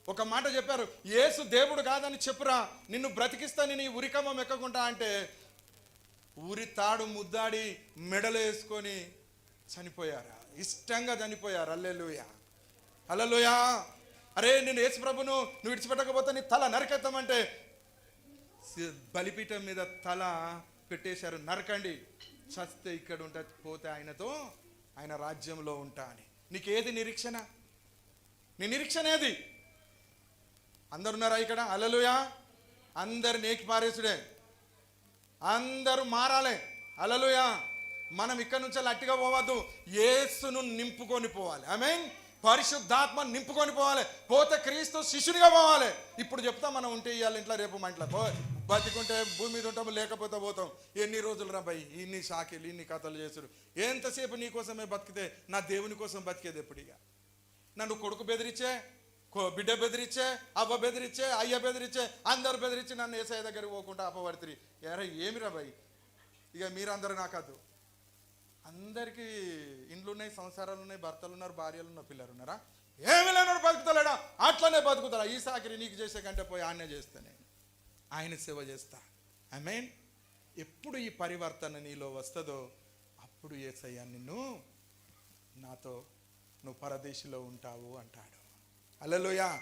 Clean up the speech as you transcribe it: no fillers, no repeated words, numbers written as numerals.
ఒక మాట చెప్పారు, యేసు దేవుడు కాదని చెప్పురా, నిన్ను బ్రతికిస్తా, నేను ఈ ఉరికమ్మం ఎక్కకుండా అంటే ఉరి తాడు ముద్దాడి మెడలు వేసుకొని చనిపోయారా, ఇష్టంగా చనిపోయారు. హల్లెలూయా, హల్లెలూయా. అరే నేను యేసు ప్రభును నువ్వు విడిచిపెట్టకపోతే నీ తల నరికెత్తామంటే బలిపీఠం మీద తల పెట్టేశారు, నరకండి, చస్తే ఇక్కడ ఉంటా, పోతే ఆయనతో ఆయన రాజ్యంలో ఉంటా అని. నీకేది నిరీక్షణ? నీ నిరీక్షణ ఏది? అందరున్నారా ఇక్కడ? హల్లెలూయా. అందరు నేకి పారేసుడే, అందరూ మారాలి. హల్లెలూయా. మనం ఇక్కడ నుంచి అట్టిగా పోవద్దు, యేసును నింపుకొని పోవాలి. ఆమేన్. పరిశుద్ధాత్మ నింపుకొని పోవాలి. పోతే క్రీస్తు శిష్యునిగా పోవాలి. ఇప్పుడు చెప్తాం, మనం ఉంటే ఇవ్వాలి ఇంట్లో, రేపు మా ఇంట్లో బతికుంటే భూమి మీద ఉంటాము, లేకపోతే పోతాం. ఎన్ని రోజులు రా భయ్, ఇన్ని సాకిలు, ఇన్ని కథలు చేసుడు, ఎంతసేపు నీ కోసమే బతికితే నా దేవుని కోసం బతికేది ఎప్పుడు? ఇక నన్ను కొడుకు బెదిరించే, బిడ్డ బెదిరించే, అవ్వ బెదిరించే, అయ్య బెదిరించే, అందరు బెదిరించి నన్ను ఏసయ్య దగ్గరికి పోకుండా అప్పబడితే ఎరా ఏమిరా భయ్? ఇక మీరందరూ నాకద్దు. అందరికీ ఇండ్లు ఉన్నాయి, సంసారాలు ఉన్నాయి, భర్తలు ఉన్నారు, భార్యలు ఉన్నారు, పిల్లలు ఉన్నారా? ఏమి లేనాడు బతుకుతలేడా? అట్లనే బతుకుతాడా? ఈ సాకిరి నీకు చేసే కంటే పోయి ఆయనే చేస్తానే, ఆయన సేవ చేస్తా. ఆమేన్. ఎప్పుడు ఈ పరివర్తన నీలో వస్తుందో అప్పుడు యేసయ్య నిన్ను నాతో నువ్వు పరదేశిలో ఉంటావు అంటాడు. హల్లెలూయా.